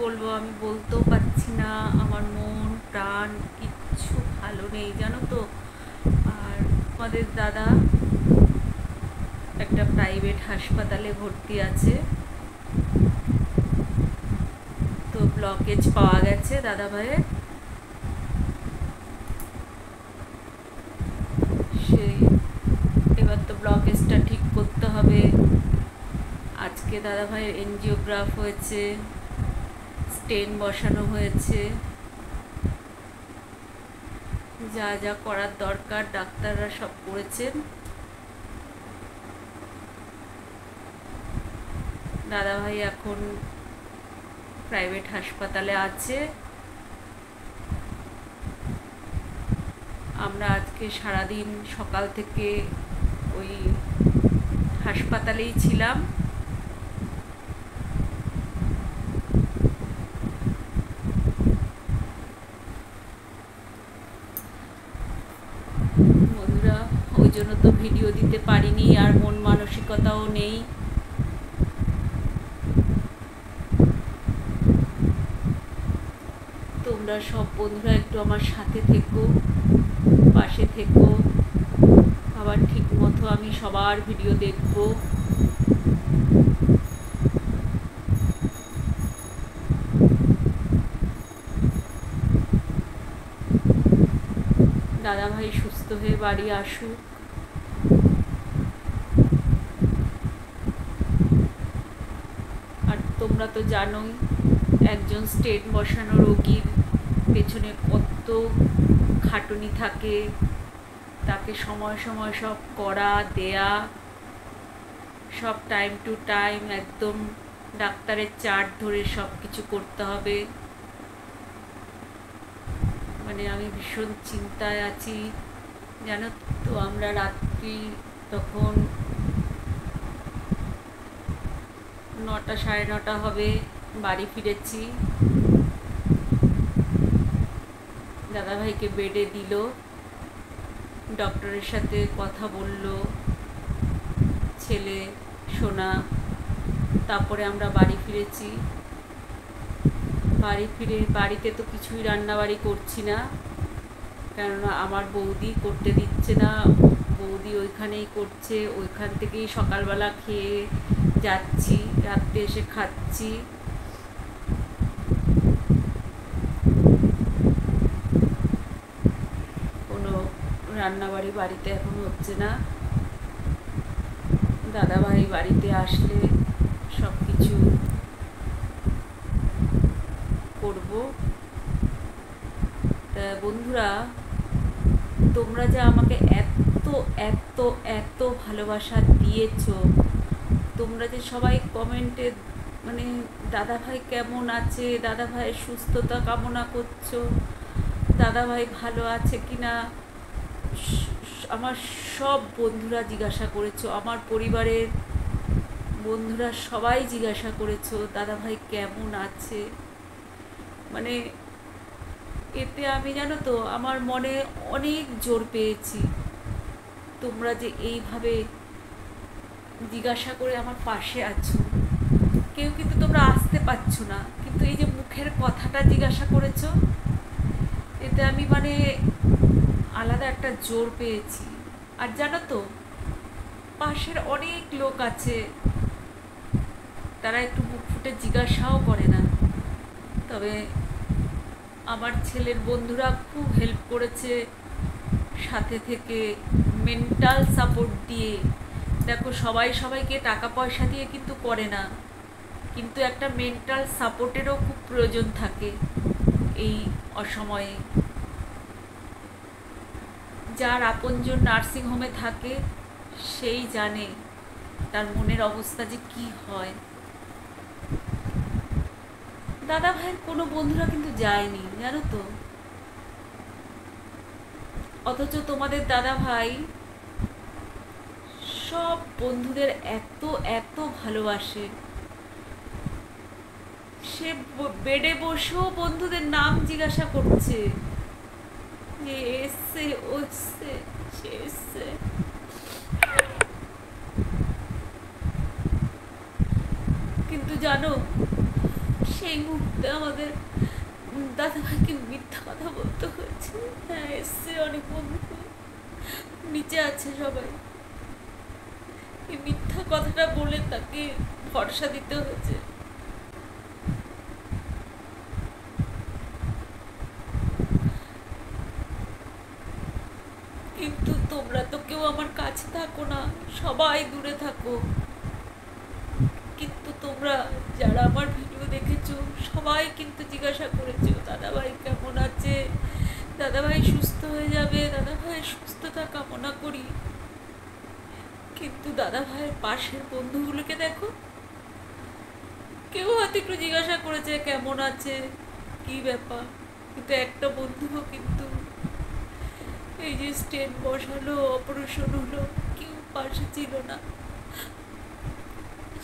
বলবো, আমি বলতেও পারছি না। আমার মন প্রাণ কিচ্ছু ভালো নেই, জানো তো। আর আমাদের দাদা একটা প্রাইভেট হাসপাতালে ভর্তি আছে। তো ব্লকেজ পাওয়া গেছে দাদা ভাইয়ের। সেই এবার তো ব্লকেজটা ঠিক করতে হবে। আজকে দাদা ভাইয়ের এনজিওগ্রাফ হয়েছে, স্টেন বসানো হয়েছে। যা যা করার দরকার ডাক্তাররা সব করেছেন। দাদা ভাই এখন প্রাইভেট হাসপাতালে আছে। আমরা আজকে সারাদিন সকাল থেকে ওই হাসপাতালেই ছিলাম। বন্ধুরা, ওই জন্য তো ভিডিও দিতে পারিনি, আর মন মানসিকতাও নেই। তোমরা সব বন্ধুরা একটু আমার সাথে থেকো, পাশে থেকো। আবার ঠিক মতো আমি সবার ভিডিও দেখব। দাদা ভাই সুস্থ হয়ে বাড়ি আসুক। আর তোমরা তো জানোই, একজন স্টেন বসানো রোগীর পেছনে কত খাটুনি থাকে। তাকে সময় সময় সব করা দেয়া, সব টাইম টু টাইম একদম ডাক্তারের চার্ট ধরে সব কিছু করতে হবে। মানে আমি ভীষণ চিন্তায় আছি, জানো তো। আমরা রাত্রি তখন 9টা 9:30 হবে, বাড়ি ফিরেছি। দাদাভাইকে বেডে দিল, ডক্টরের সাথে কথা বলল ছেলে সোনা। তারপরে আমরা বাড়ি ফিরেছি। বাড়ি ফিরে বাড়িতে তো কিছুই রান্নাবাড়ি করছি না, কেননা আমার বৌদি করতে দিচ্ছে না। বৌদি ওইখানেই করছে, ওইখান থেকেই সকালবেলা খেয়ে যাচ্ছি, রাত্রে এসে খাচ্ছি। কোনো রান্নাবাড়ি বাড়িতে এখন হচ্ছে না। দাদাভাই বাড়িতে আসলে সব কিছু করব। তা বন্ধুরা, তোমরা যে আমাকে এত এত এত ভালোবাসা দিয়েছো, তোমরা যে সবাই কমেন্টে মানে দাদাভাই কেমন আছে, দাদাভাইয়ের সুস্থতা কামনা করছো, দাদাভাই ভালো আছে কিনা, আমার সব বন্ধুরা জিজ্ঞাসা করেছো, আমার পরিবারের বন্ধুরা সবাই জিজ্ঞাসা করেছো দাদাভাই কেমন আছে। মানে এতে আমি, জানো তো, আমার মনে অনেক জোর পেয়েছি। তোমরা যে এইভাবে জিজ্ঞাসা করে আমার পাশে আছো। কেউ কিন্তু তোমরা আসতে পারছো না, কিন্তু এই যে মুখের কথাটা জিজ্ঞাসা করেছো, এতে আমি মানে আলাদা একটা জোর পেয়েছি। আর জানো তো, পাশের অনেক লোক আছে, তারা একটু মুখ ফুটে জিজ্ঞাসাও করে না। তবে আমার ছেলের বন্ধুরা খুব হেল্প করেছে, সাথে থেকে মেন্টাল সাপোর্ট দিয়ে। দেখো, সবাই সবাইকে টাকা পয়সা দিয়ে কিন্তু করে না, কিন্তু একটা মেন্টাল সাপোর্টেরও খুব প্রয়োজন থাকে এই অসময়ে। যার আপনজন নার্সিংহোমে থাকে সেই জানে তার মনের অবস্থা যে কি হয়। দাদা ভাইয়ের কোনো বন্ধুরা কিন্তু যায়নি, জানো তো। অথচ তোমাদের দাদা ভাই সব বন্ধুদের এত এত ভালোবাসে। সে বেডে বসেও বন্ধুদের নাম জিজ্ঞাসা করছে যে এসছে, ওসছে, সে এসছে। কিন্তু জানো, সেই মুহূর্তে আমাদের দাদাভাইকে মিথ্যা কথা বলতে হয়েছে। হ্যাঁ, এসছে অনেক বন্ধু, নিচে আছে সবাই, এই মিথ্যা কথাটা বলে তাকে ভরসা দিতে হয়েছে। কিন্তু তোমরা তো কেউ আমার কাছে থাকো না, সবাই দূরে থাকো। কিন্তু তোমরা যারা আমার ভিডিও দেখেছো সবাই কিন্তু জিজ্ঞাসা করেছো দাদাভাই কেমন আছে, দাদাভাই সুস্থ হয়ে যাবে, দাদাভাইয়ের সুস্থতা কামনা করি। কিন্তু দাদাভাইয়ের পাশের বন্ধুগুলোকে দেখো, কেউ হয়তো একটু জিজ্ঞাসা করেছে কেমন আছে, কি ব্যাপার, কিন্তু একটা বন্ধুও কিন্তু এই যে স্টেন বসালো, অপারেশন হলো, কেউ পাশে ছিল না।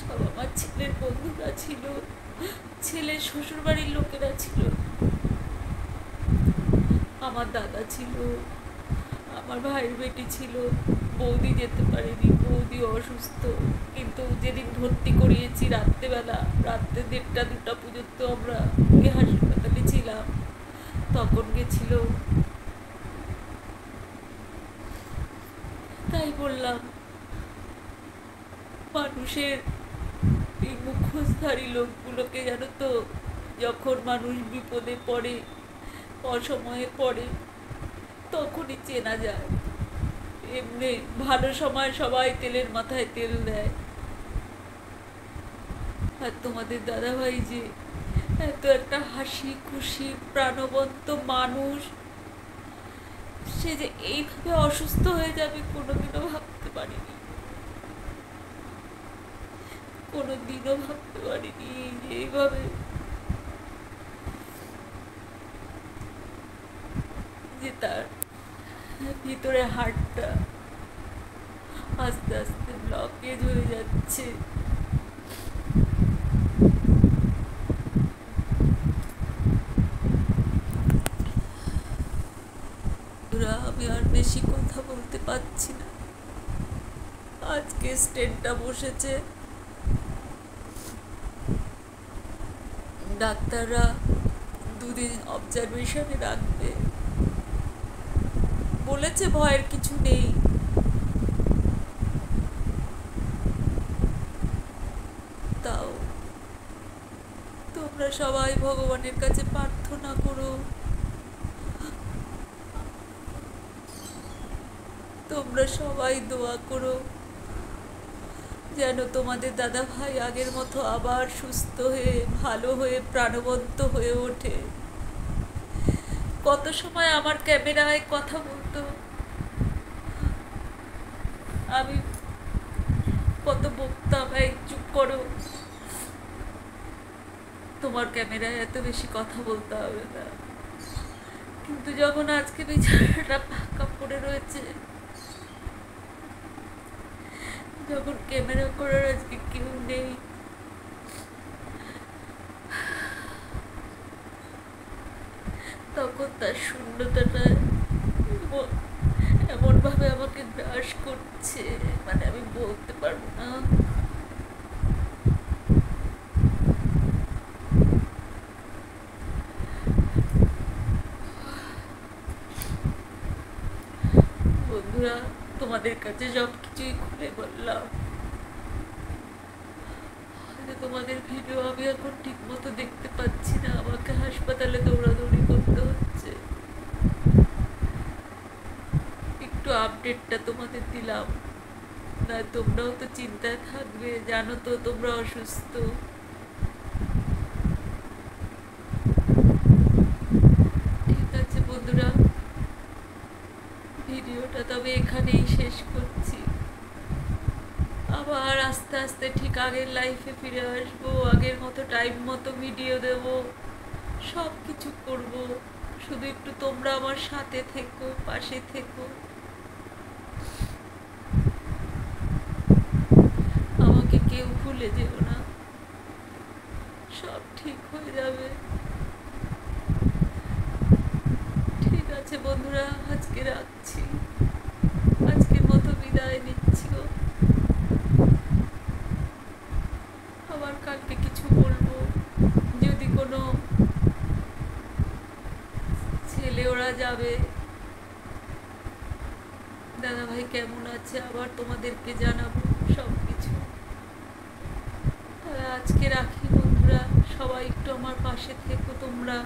সব আমার ছেলের বন্ধুরা ছিল, ছেলের শ্বশুরবাড়ির লোকেরা ছিল, আমার দাদা ছিল, আমার ভাইয়ের বেটি ছিল। বৌদি যেতে পারেনি, বৌদি অসুস্থ, কিন্তু যেদিন ভর্তি করিয়েছি রাত্রেবেলা, রাত্রে 1:30-2টা পর্যন্ত আমরা এই হাসপাতালে ছিলাম, তখন গেছিল। তাই বললাম, মানুষের এই মুখোশধারী লোকগুলোকে জানো তো, যখন মানুষ বিপদে পড়ে, অসময়ে পড়ে, তখনই চেনা যায়। এমনি ভালো সময় সবাই তেলের মাথায় তেল দেয়, আর তোমাদের দাদাভাই যে এত একটা হাসি খুশি প্রাণবন্ত মানুষ, সে যে এইভাবে অসুস্থ হয়ে যাবে কোনোদিনও ভাবতে পারিনি, কোনোদিনও ভাবতে পারিনি যে এইভাবে, যে তার ভিতরে হার্টটা আস্তে আস্তে ব্লকেজ হয়ে যাচ্ছে। আমি আর বেশি কথা বলতে পারছি না। আজকে স্টেনটা বসেছে, ডাক্তাররা 2 দিন অবজারভেশনে রাখবে বলেছে, ভয়ের কিছু নেই। তাও তোমরা সবাই ভগবানের কাছে প্রার্থনা করো, তোমরা সবাই দোয়া করো যেন তোমাদের দাদা ভাই আগের মতো আবার সুস্থ হয়ে, ভালো হয়ে, প্রাণবন্ত হয়ে ওঠে। কত সময় আমার ক্যামেরায় কথা বলতো, আমি কত বকতাম, এই চুপ করো, তোমার ক্যামেরায় এত বেশি কথা বলতে হবে না। কিন্তু যখন আজকে বিছানাটা ফাঁকা পড়ে রয়েছে, যখন ক্যামেরা করার আজকে কেউ নেই, তখন তার শূন্যতাটা এমনভাবে আমাকে গ্রাস করছে, মানে আমি বলতে পারবো না। বন্ধুরা, তোমাদের কাছে সব কিছুই খুলে বললাম, তোমাদের ভিডিও আমি এখন ঠিক মতো দেখতে পাচ্ছি না, আমাকে হাসপাতালে দৌড়াদৌড়ি করতে হচ্ছে। একটু আপডেটটা তোমাদের দিলাম, না তোমরাও তো চিন্তায় থাকবে, জানো তো তোমরা অসুস্থ। ঠিক আছে বন্ধুরা, ভিডিওটা তবে এখানেই শেষ করছি। আবার আস্তে আস্তে ঠিক আগের লাইফে ফিরে আসবো, আগের মতো টাইম মতো ভিডিও দেব, সব কিছু করবো। শুধু একটু তোমরা আমার সাথে থেকো, পাশে থেকো, আমাকে কেউ ভুলে যেও না, সব ঠিক হয়ে যাবে। ঠিক আছে বন্ধুরা, আজকে রাখছি, আজকের মতো বিদায় নিচ্ছি। আবার কালকে কিছু বলবো, যদি করা যাবে। দাদাভাই কেমন আছে আবার তোমাদেরকে জানাবো সব কিছু। আজকে রাখি বন্ধুরা, সবাই একটু আমার পাশে থেকো তোমরা।